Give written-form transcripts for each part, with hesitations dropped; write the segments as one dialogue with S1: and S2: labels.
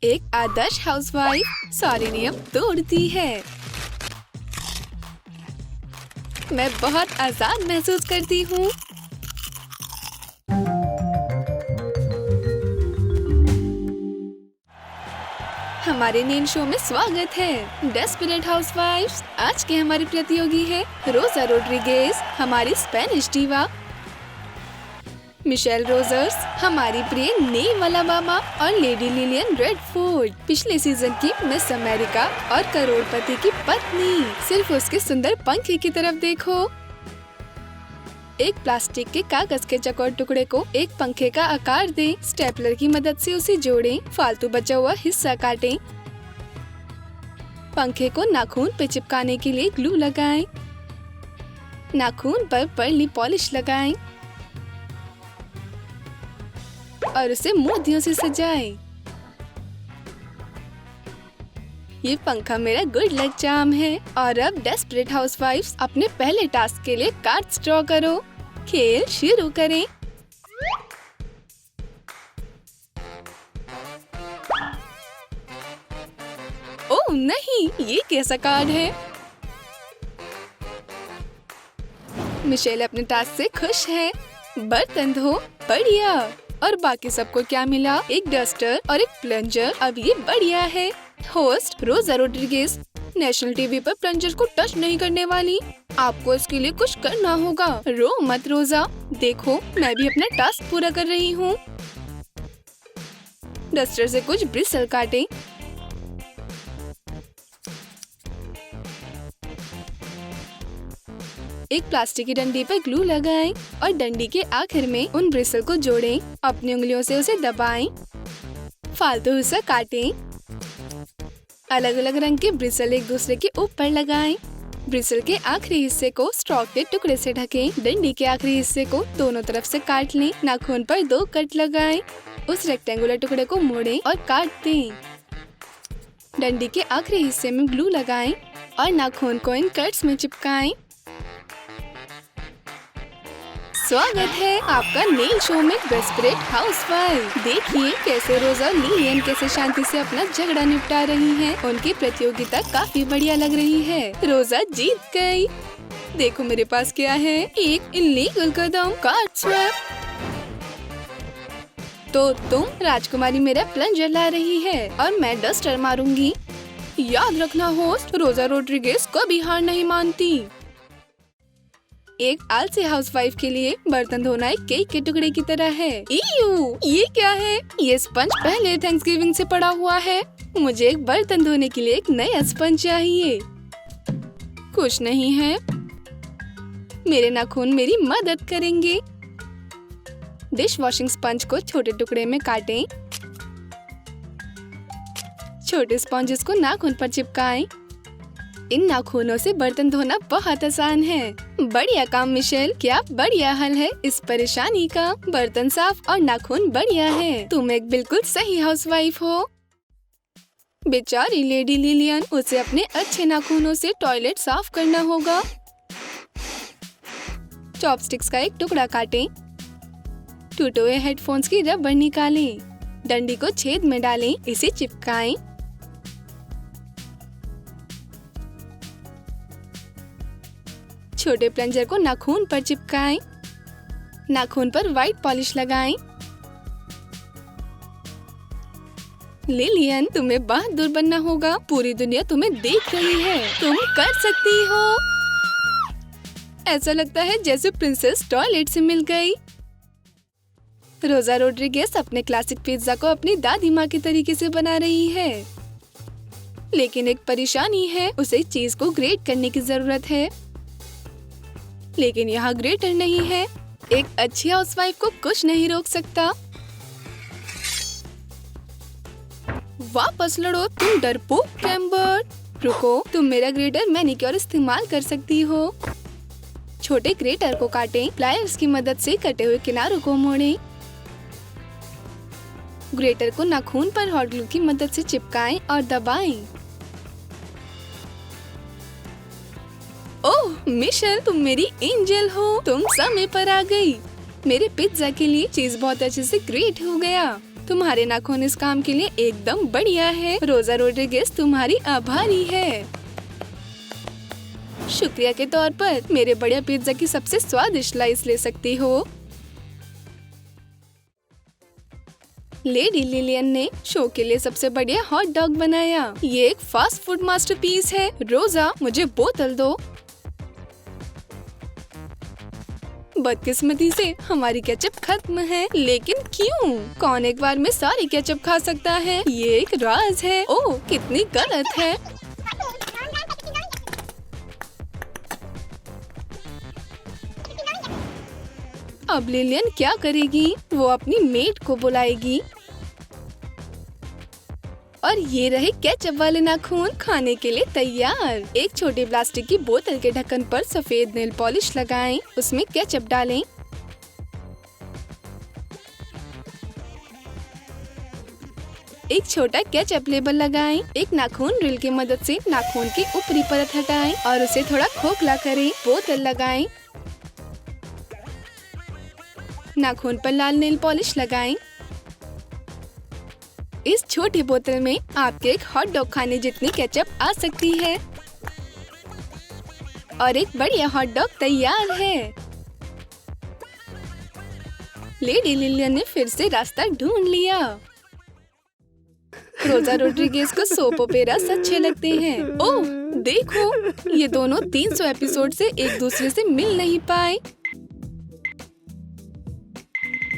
S1: एक आदर्श हाउसवाइफ सारे नियम तोड़ती है। मैं बहुत आजाद महसूस करती हूँ। हमारे नए शो में स्वागत है डेस्परेट हाउसवाइफ्स। आज के हमारी प्रतियोगी है रोजा रोड्रिगेज, हमारी स्पेनिश डीवा, मिशेल रोजर्स, हमारी प्रिय नेम अलाबामा और लेडी लिलियन रेडफोर्ड, पिछले सीजन की मिस अमेरिका और करोड़पति की पत्नी। सिर्फ उसके सुंदर पंखे की तरफ देखो। एक प्लास्टिक के कागज के चौकोर टुकड़े को एक पंखे का आकार दें, स्टेपलर की मदद से उसे जोड़ें, फालतू बचा हुआ हिस्सा काटें, पंखे को नाखून पे चिपकाने के लिए ग्लू लगाएं, नाखून पर पर्ली पॉलिश लगाएं और उसे मोतियों से सजाएं। ये पंखा मेरा गुड लक चार्म है। और अब डेस्परेट हाउसवाइफ्स अपने पहले टास्क के लिए कार्ड्स ड्रॉ करो। खेल शुरू करें। ओह नहीं, ये कैसा कार्ड है? मिशेल अपने टास्क से खुश है। बर्तन धो, बढ़िया। और बाकी सबको क्या मिला? एक डस्टर और एक प्लंजर। अब ये बढ़िया है। होस्ट रोजा रोड्रिगेज, नेशनल टीवी पर प्लंजर को टच नहीं करने वाली। आपको इसके लिए कुछ करना होगा। रो मत रोजा, देखो मैं भी अपना टास्क पूरा कर रही हूँ। डस्टर से कुछ ब्रिसल काटें। एक प्लास्टिक की डंडी पर ग्लू लगाएं और डंडी के आखिर में उन ब्रिसल को जोड़ें। अपनी उंगलियों से उसे दबाएं। फालतू हिस्सा काटें। अलग अलग रंग के ब्रिसल एक दूसरे के ऊपर लगाएं। ब्रिसल के आखिरी हिस्से को स्ट्रॉ के टुकड़े से ढकें। डंडी के आखिरी हिस्से को दोनों तरफ से काट लें। नाखून पर 2 कट लगाएं। उस रेक्टेंगुलर टुकड़े को मोड़ें और काट दें। डंडी के आखिरी हिस्से में ग्लू लगाएं और नाखून को इन कट्स में चिपकाएं। स्वागत है आपका नेल शो में डेस्परेट हाउसवाइफ। देखिए कैसे रोजा लिलियन कैसे शांति से अपना झगड़ा निपटा रही हैं। उनकी प्रतियोगिता काफी बढ़िया लग रही है। रोजा जीत गई। देखो मेरे पास क्या है, एक इल्लीगल कदम, कार्ड स्वैप। तो तुम राजकुमारी मेरा प्लंजर ला रही है और मैं डस्टर मारूंगी। याद रखना होस्ट, रोजा रोड्रिगेज कभी हार नहीं मानती। एक आलसी हाउसवाइफ के लिए बर्तन धोना एक केक के टुकड़े की तरह है। इयू, ये क्या है? ये स्पंज पहले थैंक्सगिविंग से पड़ा हुआ है। मुझे एक बर्तन धोने के लिए एक नया स्पंज चाहिए। कुछ नहीं है। मेरे नाखून मेरी मदद करेंगे। डिश वॉशिंग स्पंज को छोटे टुकड़े में काटें। छोटे स्पंजेस को नाखून पर चिपकाएं। इन नाखूनों से बर्तन धोना बहुत आसान है। बढ़िया काम मिशेल, क्या बढ़िया हल है इस परेशानी का। बर्तन साफ और नाखून बढ़िया है। तुम एक बिल्कुल सही हाउसवाइफ हो। बेचारी लेडी लिलियन, उसे अपने अच्छे नाखूनों से टॉयलेट साफ करना होगा। चॉपस्टिक्स का एक टुकड़ा काटें। टूटे हुए हेडफोन्स की रबर निकालें। डंडी को छेद में डालें, इसे चिपकाएं। छोटे प्लंजर को नाखून पर चिपकाएं। नाखून पर व्हाइट पॉलिश लगाएं। लिलियन, तुम्हें बहादुर बनना होगा। पूरी दुनिया तुम्हें देख रही है। तुम कर सकती हो। ऐसा लगता है जैसे प्रिंसेस टॉयलेट से मिल गई। रोजा रोड्रिगेज अपने क्लासिक पिज्जा को अपनी दादी माँ के तरीके से बना रही है। लेकिन एक परेशानी है, उसे चीज को ग्रेट करने की जरूरत है। लेकिन यहाँ ग्रेटर नहीं है। एक अच्छी हाउसवाइफ को कुछ नहीं रोक सकता। वापस लड़ो तुम डरपोक कैम्बर। रुको, तुम मेरा ग्रेटर मैनिक्योर इस्तेमाल कर सकती हो। छोटे ग्रेटर को काटें। प्लायर्स की मदद से कटे हुए किनारों को मोड़ें। ग्रेटर को नाखून पर हॉट ग्लू की मदद से चिपकाएं और दबाएं। ओह मिशेल, तुम मेरी एंजल हो। तुम समय पर आ गई। मेरे पिज्जा के लिए चीज बहुत अच्छे से ग्रेट हो गया। तुम्हारे नाखून इस काम के लिए एकदम बढ़िया है। रोजा रोड्रिगेज तुम्हारी आभारी है। शुक्रिया के तौर पर मेरे बढ़िया पिज्जा की सबसे स्वादिष्ट स्लाइस ले सकती हो। लेडी लिलियन ने शो के लिए सबसे बढ़िया हॉट डॉग बनाया। ये एक फास्ट फूड मास्टरपीस है। रोजा, मुझे बोतल दो। बदकिस्मती से हमारी केचप खत्म है। लेकिन क्यों? कौन एक बार में सारी केचप खा सकता है? ये एक राज है। ओह, कितनी गलत है। अब लिलियन क्या करेगी? वो अपनी मेड को बुलाएगी। और ये रहे केचप वाले नाखून खाने के लिए तैयार। एक छोटी प्लास्टिक की बोतल के ढक्कन पर सफेद नेल पॉलिश लगाएं। उसमें केचप डालें। एक छोटा केचप लेबल लगाएं। एक नाखून ड्रिल की मदद से नाखून की ऊपरी परत हटाएं और उसे थोड़ा खोखला करें। बोतल लगाएं। नाखून पर लाल नेल पॉलिश लगाएं। इस छोटी बोतल में आपके एक हॉट डॉग खाने जितनी केचप आ सकती है और एक बढ़िया हॉट डॉग तैयार है। लेडी लिलियन ने फिर से रास्ता ढूंढ लिया। रोजा रोड्रिगेज को सोप ओपेरा अच्छे लगते हैं। ओह, देखो, ये दोनों 300 एपिसोड से एक दूसरे से मिल नहीं पाए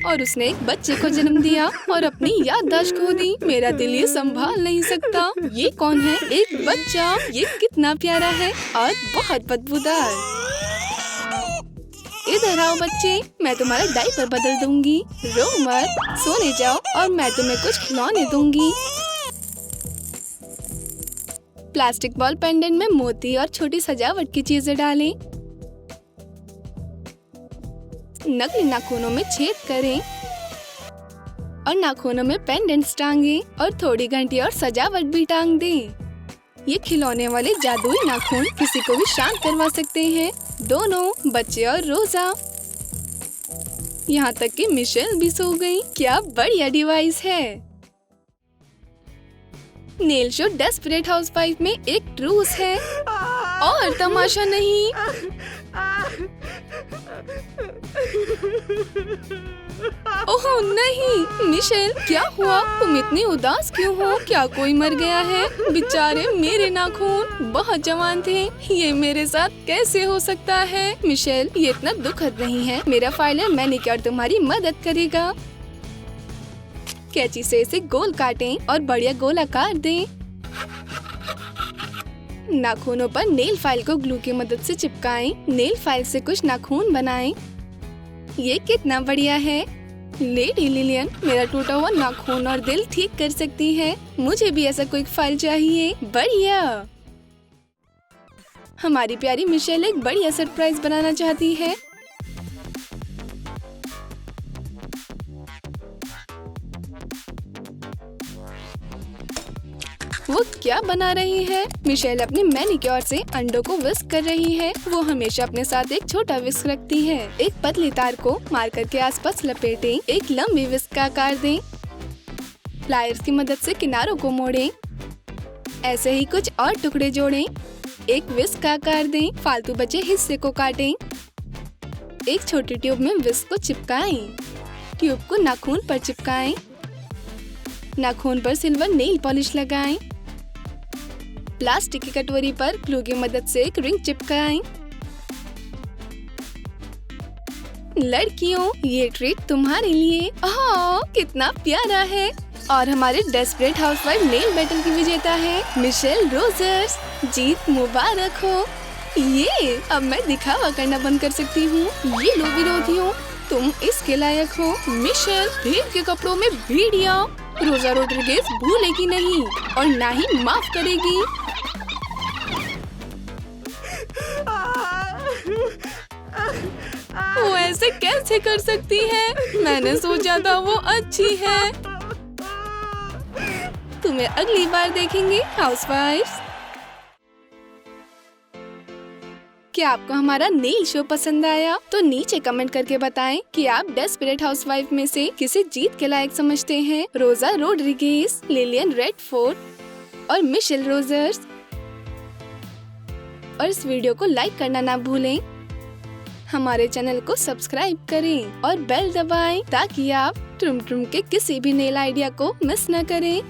S1: और उसने एक बच्चे को जन्म दिया और अपनी याददाश्त खो दी। मेरा दिल ये संभाल नहीं सकता। ये कौन है? एक बच्चा। ये कितना प्यारा है और बहुत बदबूदार। इधर आओ बच्चे, मैं तुम्हारा डायपर बदल दूंगी। रो मत, सोने जाओ और मैं तुम्हें कुछ खिलौने दूंगी। प्लास्टिक बॉल पेंडेंट में मोती और छोटी सजावट की चीजें डालें। नकली नाखूनों में छेद करें और नाखूनों में पेंडेंट्स टांगें और थोड़ी घंटी और सजावट भी टांग दें। ये खिलौने वाले जादुई नाखून किसी को भी शांत करवा सकते हैं। दोनों, बच्चे और रोजा। यहाँ तक कि मिशेल भी सो गई। क्या बढ़िया डिवाइस है। नेल शो डेस्परेट हाउसवाइफ में एक ट्रूस है और तमाशा नहीं। ओह नहीं, मिशेल, क्या हुआ? तुम इतनी उदास क्यों हो? क्या कोई मर गया है? बेचारे मेरे नाखून बहुत जवान थे। ये मेरे साथ कैसे हो सकता है? मिशेल, ये इतना दुखद नहीं है। मेरा फाइलर मैनिक्योर तुम्हारी मदद करेगा। कैंची से इसे गोल काटें और बढ़िया गोल आकार दें। नाखूनों पर नेल फाइल को ग्लू की मदद से चिपकाएं। नेल फाइल से कुछ नाखून बनाएं। ये कितना बढ़िया है। लेडी लिलियन मेरा टूटा हुआ नाखून और दिल ठीक कर सकती है। मुझे भी ऐसा कोई फाइल चाहिए। बढ़िया। हमारी प्यारी मिशेल एक बढ़िया सरप्राइज बनाना चाहती है। वो क्या बना रही है? मिशेल अपने मैनिक्योर से अंडों को विस्क कर रही है। वो हमेशा अपने साथ एक छोटा विस्क रखती है। एक पतली तार को मार्कर के आसपास लपेटें। एक लंबी विस्क का आकार दें। प्लायर्स की मदद से किनारों को मोड़ें। ऐसे ही कुछ और टुकड़े जोड़ें। एक विस्क का आकार दें। फालतू बचे हिस्से को काटें। एक छोटी ट्यूब में विस्क को चिपकाएं। ट्यूब को नाखून पर चिपकाएं। नाखून पर सिल्वर नेल पॉलिश लगाएं। प्लास्टिक की कटोरी पर ग्लू की मदद से एक रिंग चिपकाएं। लड़कियों, ये ट्रीट तुम्हारे लिए। ओह, कितना प्यारा है। और हमारे डेस्परेट हाउसवाइफ नेल बैटल की विजेता है मिशेल रोजर्स। जीत मुबारक हो। ये अब मैं दिखावा करना बंद कर सकती हूँ। ये लो विरोधियों, तुम इसके लायक हो। मिशेल भीड़ के कपड़ों में भेड़िया। रोजा रोड्रिगेज भूलेगी नहीं और ना ही माफ करेगी। वो ऐसे कैसे कर सकती है? मैंने सोचा था वो अच्छी है। तुम्हें अगली बार देखेंगे हाउसवाइफ्स। क्या आपको हमारा नेल शो पसंद आया? तो नीचे कमेंट करके बताएं कि आप डेस्परेट हाउसवाइफ में से किसे जीत के लायक समझते हैं, रोजा रोड्रिगेज, लिलियन रेडफोर्ड और मिशेल रोजर्स। और इस वीडियो को लाइक करना ना भूलें। हमारे चैनल को सब्सक्राइब करें और बेल दबाएं ताकि आप ट्रुम ट्रुम के किसी भी नेल आइडिया को मिस न करें।